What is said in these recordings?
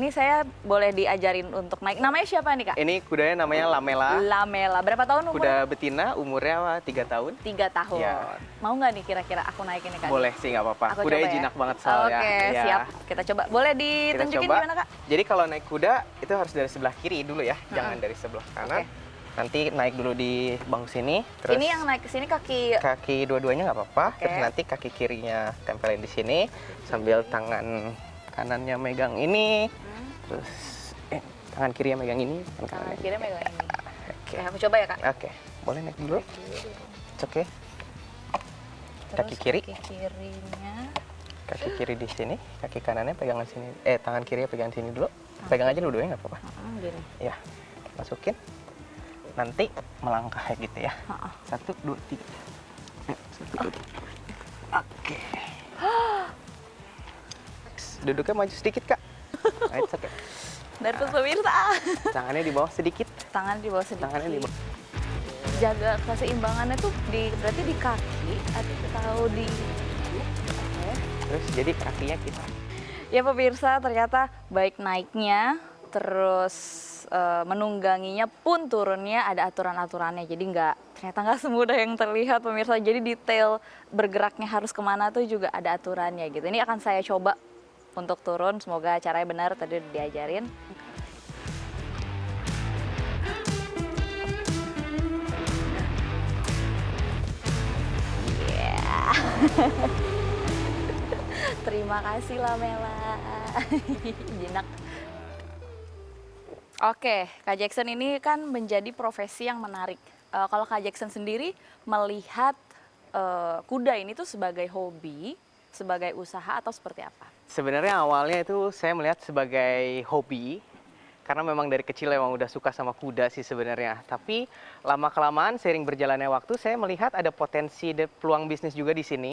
ini saya boleh diajarin untuk naik. Namanya siapa nih, Kak? Ini kudanya namanya Lamela. Lamela. Berapa tahun umurnya? Kuda betina, umurnya 3 tahun. 3 tahun. Ya. Mau nggak nih kira-kira aku naikin nih, Kak? Boleh sih, nggak apa-apa. Aku Kudanya coba ya? jinak banget soalnya. Oke, Ya. siap. Kita coba. Boleh Kita ditunjukin coba. gimana, Kak? Jadi kalau naik kuda itu harus dari sebelah kiri dulu ya, jangan dari sebelah kanan. Oke. Nanti naik dulu di bangku sini, terus Ini yang naik ke sini kaki. kaki dua-duanya nggak apa-apa. Oke. Terus nanti kaki kirinya tempelin di sini sambil tangan kanannya megang ini. Terus tangan kirinya megang ini, tangan Tangan kanannya. kiri megang ini. Oke. Oke, aku coba ya, Kak. Oke, boleh naik dulu. Oke. Terus Kaki kiri. Kaki kirinya. Kaki kiri di sini, kaki kanannya pegangan sini. Tangan kirinya pegangan sini dulu. Pegang aja dua-duanya nggak apa-apa. Gini. Ya, masukin. Nanti melangkah kayak gitu ya. 1, 2, 3. 1, 2, 3. Oke. Duduknya maju sedikit, Kak. Nah, it's okay. Dari pemirsa. Tangannya di bawah sedikit. Tangan di bawah sedikit. Tangannya di bawah. Jaga keseimbangannya tuh berarti di kaki atau di. Terus jadi kakinya kita. Ya pemirsa, ternyata baik naiknya, terus menungganginya pun turunnya ada aturan-aturannya. Jadi ternyata nggak semudah yang terlihat pemirsa. Jadi detail bergeraknya harus kemana tuh juga ada aturannya gitu. Ini akan saya coba untuk turun, semoga caranya benar tadi udah diajarin. Yeah. Terima kasih Lamela. Jinak. Oke, Kak Jackson ini kan menjadi profesi yang menarik. Kalau Kak Jackson sendiri melihat kuda ini tuh sebagai hobi, sebagai usaha atau seperti apa? Sebenarnya awalnya itu saya melihat sebagai hobi. Karena memang dari kecil emang udah suka sama kuda sih sebenarnya. Tapi lama-kelamaan seiring berjalannya waktu saya melihat ada potensi peluang bisnis juga di sini.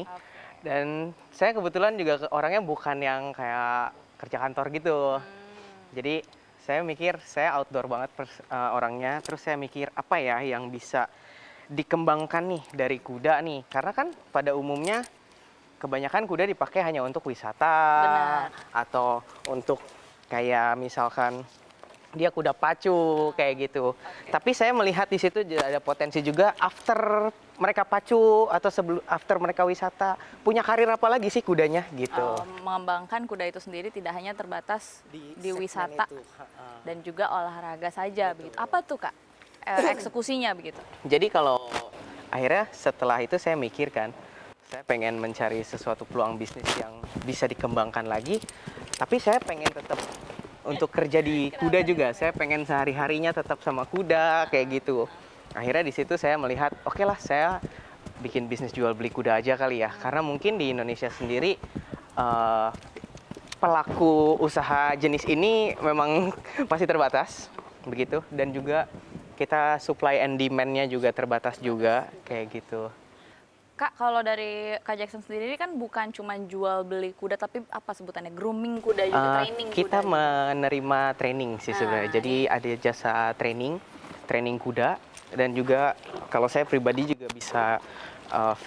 Dan saya kebetulan juga orangnya bukan yang kayak kerja kantor gitu. Jadi saya mikir saya outdoor banget orangnya. Terus saya mikir apa ya yang bisa dikembangkan nih dari kuda nih. Karena kan pada umumnya kebanyakan kuda dipakai hanya untuk wisata. Benar. Atau untuk kayak misalkan dia kuda pacu kayak gitu. Tapi saya melihat di situ ada potensi juga after mereka pacu atau after mereka wisata punya karir apa lagi sih kudanya gitu. Mengembangkan kuda itu sendiri tidak hanya terbatas di wisata itu. dan juga olahraga saja begitu. Apa tuh Kak eksekusinya begitu? Jadi kalau akhirnya setelah itu saya mikir kan, saya pengen mencari sesuatu peluang bisnis yang bisa dikembangkan lagi. Tapi saya pengen tetap untuk kerja di kuda juga, saya pengen sehari-harinya tetap sama kuda kayak gitu. Akhirnya di situ saya melihat, oke lah saya bikin bisnis jual beli kuda aja kali ya. Karena mungkin di Indonesia sendiri pelaku usaha jenis ini memang masih terbatas begitu. Dan juga kita supply and demand-nya juga terbatas juga kayak gitu. Kak, kalau dari Kak Jackson sendiri ini kan bukan cuma jual beli kuda, tapi apa sebutannya? Grooming kuda juga, training kuda. Kita menerima training sih sebenarnya. Jadi ada jasa training kuda. Dan juga kalau saya pribadi juga bisa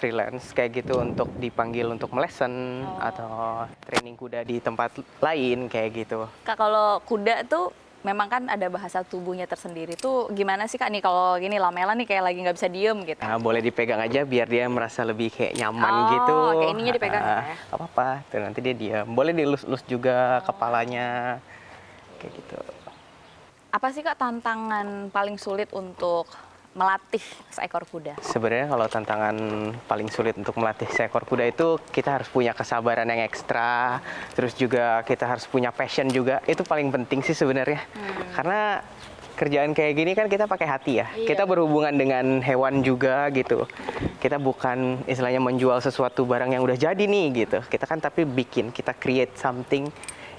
freelance kayak gitu untuk dipanggil untuk melesen atau training kuda di tempat lain kayak gitu. Kak, kalau kuda tuh memang kan ada bahasa tubuhnya tersendiri tuh gimana sih Kak nih kalau gini Lamela nih kayak lagi nggak bisa diem gitu? Nah, boleh dipegang aja biar dia merasa lebih kayak nyaman gitu. Oke, ininya dipegang ya? Apa-apa, tuh nanti dia diam. Boleh dilus-lus juga kepalanya kayak gitu. Apa sih Kak tantangan paling sulit untuk melatih seekor kuda? Sebenarnya kalau tantangan paling sulit untuk melatih seekor kuda itu kita harus punya kesabaran yang ekstra, terus juga kita harus punya passion juga. Itu paling penting sih sebenarnya. Karena kerjaan kayak gini kan kita pakai hati ya. Iya. Kita berhubungan dengan hewan juga gitu. Kita bukan istilahnya menjual sesuatu barang yang udah jadi nih gitu. Kita kan tapi bikin, kita create something.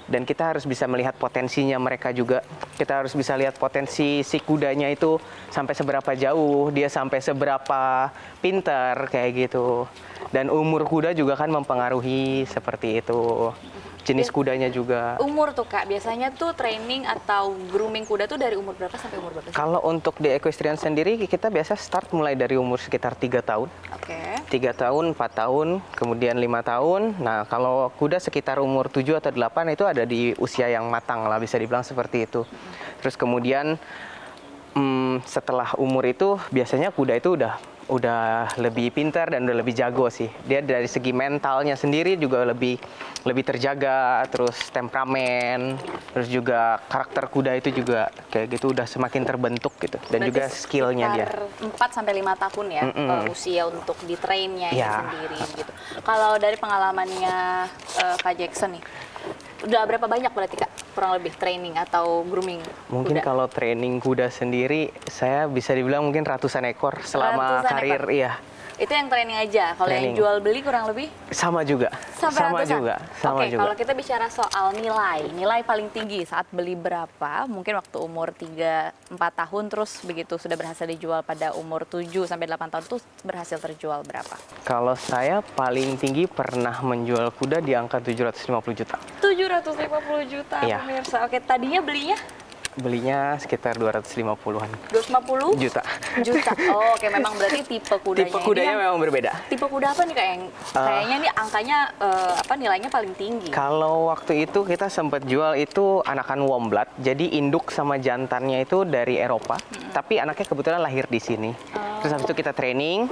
Dan kita harus bisa melihat potensinya mereka juga. Kita harus bisa lihat potensi si kudanya itu sampai seberapa jauh, dia sampai seberapa pintar kayak gitu. Dan umur kuda juga kan mempengaruhi seperti itu. Jenis kudanya juga. Umur tuh Kak, biasanya tuh training atau grooming kuda tuh dari umur berapa sampai umur berapa sih? Kalau untuk di equestrian sendiri, kita biasa start mulai dari umur sekitar 3 tahun. Oke. 3 tahun, 4 tahun, kemudian 5 tahun. Nah, kalau kuda sekitar umur 7 atau 8 itu ada di usia yang matang lah, bisa dibilang seperti itu. Terus kemudian setelah umur itu biasanya kuda itu udah lebih pintar dan udah lebih jago sih. Dia dari segi mentalnya sendiri juga lebih terjaga, terus temperamen, terus juga karakter kuda itu juga kayak gitu udah semakin terbentuk gitu. Dan Berarti juga skillnya dia. 4 sampai 5 tahun ya usia untuk di trainnya Ya. sendiri gitu. Kalau dari pengalamannya Kak Jackson nih, udah berapa banyak berarti Kak kurang lebih training atau grooming Mungkin kuda? kalau training kuda sendiri, saya bisa dibilang mungkin ratusan ekor selama Ratusan karir, ekor? iya. Itu yang training aja. Kalau yang Training. jual beli kurang lebih Sama juga. sampai ratusan? Sama Oke, juga. kalau kita bicara soal nilai paling tinggi saat beli berapa? Mungkin waktu umur 3-4 tahun terus begitu sudah berhasil dijual pada umur 7 sampai 8 tahun tuh berhasil terjual berapa? Kalau saya paling tinggi pernah menjual kuda di angka 750 juta. 750 juta Iya. pemirsa. Oke, tadinya belinya Belinya sekitar 250-an 250 juta. juta. Oh, oke, memang berarti tipe kudanya Tipe ini kudanya yang- memang berbeda. tipe kuda apa nih Kak yang kayaknya nih angkanya nilainya paling tinggi? Kalau waktu itu kita sempat jual itu anakan Womblat, jadi induk sama jantannya itu dari Eropa, tapi anaknya kebetulan lahir di sini. Terus habis itu kita training,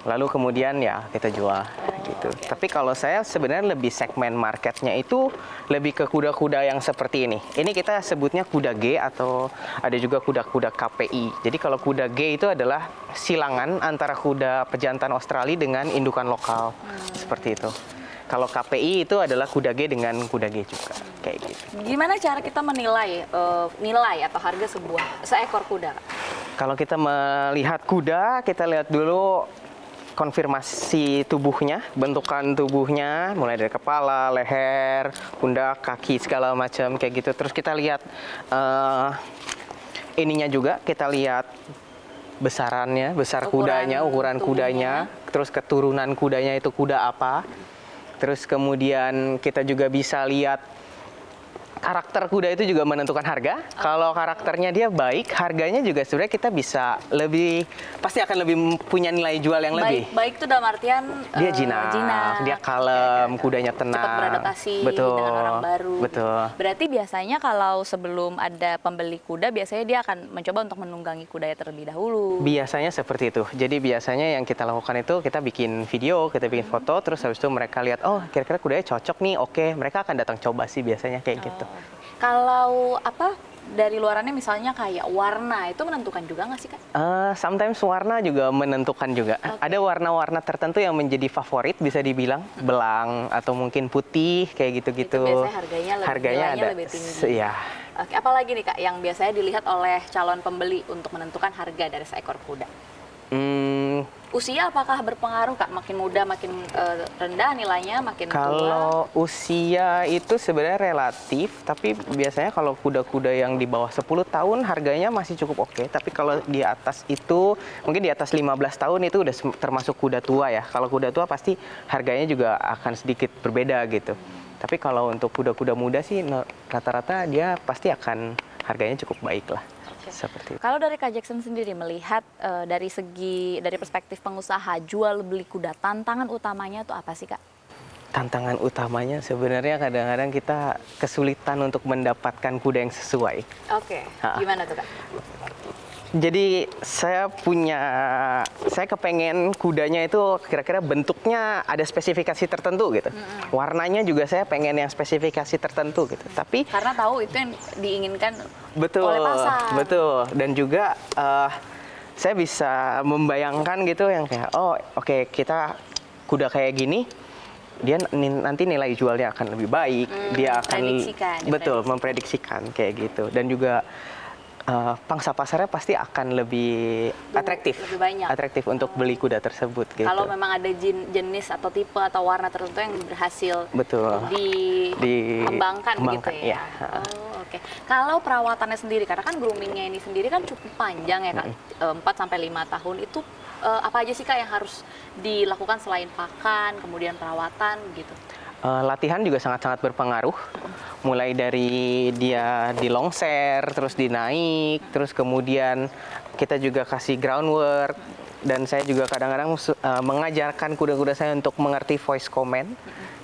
lalu kemudian ya kita jual gitu. Tapi kalau saya sebenarnya lebih segmen marketnya itu lebih ke kuda-kuda yang seperti ini. Ini kita sebutnya kuda G atau ada juga kuda-kuda KPI. Jadi kalau kuda G itu adalah silangan antara kuda pejantan Australia dengan indukan lokal, seperti itu. Kalau KPI itu adalah kuda G dengan kuda G juga, kayak gitu. Gimana cara kita menilai nilai atau harga seekor kuda? Kalau kita melihat kuda, kita lihat dulu konfirmasi tubuhnya, bentukan tubuhnya, mulai dari kepala, leher, pundak, kaki, segala macam kayak gitu. Terus kita lihat ininya juga, kita lihat besarannya, besar kudanya, ukuran kudanya, terus keturunan kudanya itu kuda apa. Terus kemudian kita juga bisa lihat karakter kuda itu juga menentukan harga. Kalau karakternya dia baik, harganya juga sebenarnya kita bisa pasti akan lebih punya nilai jual yang lebih. Baik itu dalam artian Dia jinak, dia kalem, kudanya tenang. cepat beradaptasi Betul, dengan orang baru. betul. Berarti biasanya kalau sebelum ada pembeli kuda, biasanya dia akan mencoba untuk menunggangi kudanya terlebih dahulu. Biasanya seperti itu. Jadi biasanya yang kita lakukan itu kita bikin video, kita bikin foto, terus habis itu mereka lihat, oh kira-kira kudanya cocok nih, oke. Mereka akan datang coba sih biasanya kayak gitu. Kalau dari luarannya misalnya kayak warna itu menentukan juga nggak sih Kak? Sometimes warna juga menentukan juga. Ada warna-warna tertentu yang menjadi favorit bisa dibilang, belang atau mungkin putih kayak gitu-gitu. Itu biasanya nilainya ada lebih tinggi. Iya. Oke, apalagi nih Kak yang biasanya dilihat oleh calon pembeli untuk menentukan harga dari seekor kuda? Hmm, Usia apakah berpengaruh Kak? Makin muda makin rendah nilainya, makin tua? Kalau usia itu sebenarnya relatif, tapi biasanya kalau kuda-kuda yang di bawah 10 tahun harganya masih cukup oke. Tapi kalau di atas itu, mungkin di atas 15 tahun itu udah termasuk kuda tua ya. Kalau kuda tua pasti harganya juga akan sedikit berbeda gitu. Tapi kalau untuk kuda-kuda muda sih rata-rata dia pasti akan harganya cukup baik lah. Seperti itu. Kalau dari Kak Jackson sendiri melihat dari perspektif pengusaha jual beli kuda, tantangan utamanya itu apa sih Kak? Tantangan utamanya sebenarnya kadang-kadang kita kesulitan untuk mendapatkan kuda yang sesuai. Oke, gimana tuh Kak? Jadi saya kepengen kudanya itu kira-kira bentuknya ada spesifikasi tertentu gitu. Warnanya juga saya pengen yang spesifikasi tertentu gitu. Tapi Karena tahu itu yang diinginkan betul, oleh pasar. betul. Dan juga saya bisa membayangkan gitu yang kayak oke, kita kuda kayak gini, dia nanti nilai jualnya akan lebih baik, dia akan memprediksikan kayak gitu. Dan juga pangsa pasarnya pasti akan lebih atraktif, lebih banyak. atraktif untuk beli kuda tersebut gitu. Kalau memang ada jenis atau tipe atau warna tertentu yang berhasil Betul. dikembangkan gitu ya. Iya. Oke. Kalau perawatannya sendiri, karena kan groomingnya ini sendiri kan cukup panjang ya Kak, 4 sampai 5 tahun itu apa aja sih Kak yang harus dilakukan selain pakan, kemudian perawatan gitu? Latihan juga sangat-sangat berpengaruh. Mulai dari dia dilongser, terus dinaik, terus kemudian kita juga kasih groundwork. Dan saya juga kadang-kadang mengajarkan kuda-kuda saya untuk mengerti voice command.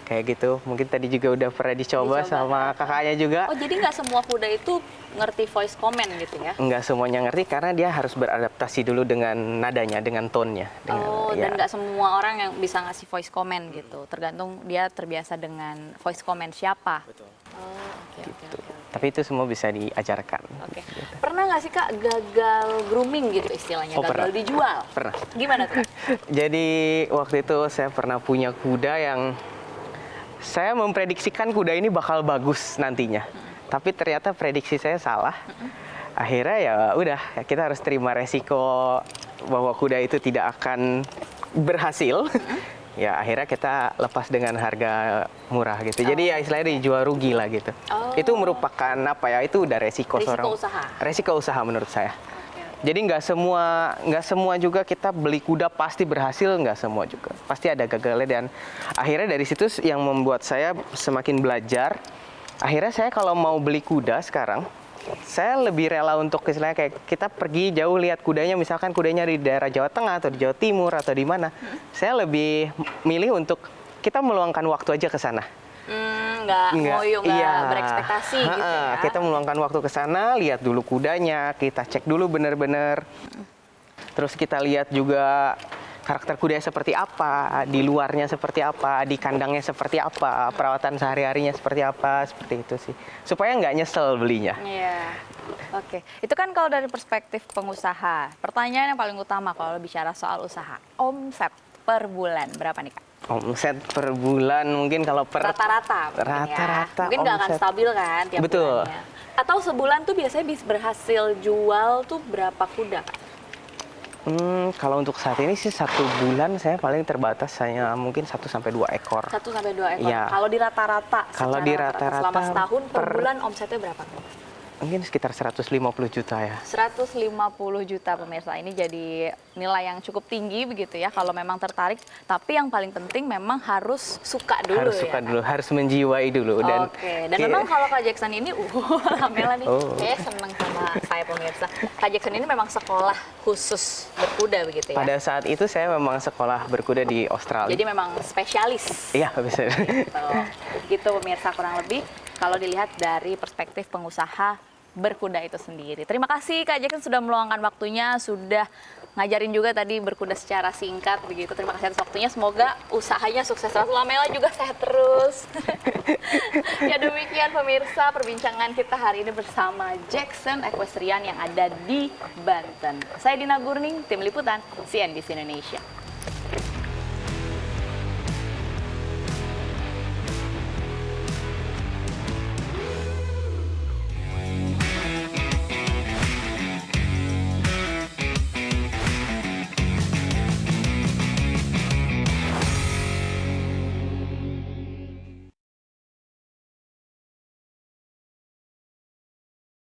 Kayak gitu. Mungkin tadi juga udah pernah dicoba sama kakaknya juga. Oh, jadi nggak semua kuda itu ngerti voice command gitu ya? Nggak semuanya ngerti karena dia harus beradaptasi dulu dengan nadanya, dengan tone-nya. Dan nggak semua orang yang bisa ngasih voice command gitu. Tergantung dia terbiasa dengan voice command siapa. Betul. Oh, oke. Tapi itu semua bisa diajarkan. Oke. Pernah nggak sih Kak gagal grooming gitu istilahnya, gagal pernah. dijual? Pernah. Gimana tuh? Jadi waktu itu saya pernah punya kuda yang saya memprediksikan kuda ini bakal bagus nantinya. Tapi ternyata prediksi saya salah. Akhirnya ya udah, kita harus terima resiko bahwa kuda itu tidak akan berhasil. Ya akhirnya kita lepas dengan harga murah gitu. Jadi ya istilahnya dijual rugi lah gitu. Itu merupakan apa ya? Itu udah resiko seorang. Usaha. Resiko usaha menurut saya. Jadi nggak semua juga kita beli kuda pasti berhasil, nggak semua juga. Pasti ada gagalnya dan akhirnya dari situ yang membuat saya semakin belajar. Akhirnya saya kalau mau beli kuda sekarang, saya lebih rela untuk istilahnya kayak kita pergi jauh lihat kudanya, misalkan kudanya di daerah Jawa Tengah atau di Jawa Timur atau di mana. Saya lebih milih untuk kita meluangkan waktu aja ke sana. Nggak berekspektasi gitu ya. Kita meluangkan waktu ke sana, lihat dulu kudanya, kita cek dulu bener-bener. Terus kita lihat juga karakter kudanya seperti apa, di luarnya seperti apa, di kandangnya seperti apa, perawatan sehari-harinya seperti apa, seperti itu sih. Supaya nggak nyesel belinya. Iya. Oke, itu kan kalau dari perspektif pengusaha. Pertanyaan yang paling utama kalau bicara soal usaha, omset per bulan berapa nih Kak? Omset per bulan mungkin kalau per Rata-rata mungkin nggak akan omset. stabil kan tiap Betul. bulannya. Atau sebulan tuh biasanya bisa berhasil jual tuh berapa kuda Kak? Kalau untuk saat ini sih satu bulan saya paling terbatas hanya mungkin 1-2 ekor. 1-2 ekor. Iya. Kalau di rata-rata, Kalau di rata-rata selama setahun per bulan omsetnya berapa? Mungkin sekitar 150 juta ya. 150 juta pemirsa, ini jadi nilai yang cukup tinggi begitu ya kalau memang tertarik. Tapi yang paling penting memang harus suka dulu Harus ya. suka dulu, harus menjiwai dulu. Oke, dan memang kalau Kak Jackson ini, Amela nih, kayaknya seneng sama saya pemirsa. Kak Jackson ini memang sekolah khusus berkuda begitu ya? Pada saat itu saya memang sekolah berkuda di Australia. Jadi memang spesialis. Iya, bisa. Gitu pemirsa kurang lebih kalau dilihat dari perspektif pengusaha berkuda itu sendiri. Terima kasih Kak Jackson sudah meluangkan waktunya, sudah ngajarin juga tadi berkuda secara singkat begitu. Terima kasih atas waktunya. Semoga usahanya sukses terus. Lamela juga sehat terus. Ya demikian pemirsa perbincangan kita hari ini bersama Jackson Equestrian yang ada di Banten. Saya Dina Gurning, tim liputan CNBC Indonesia.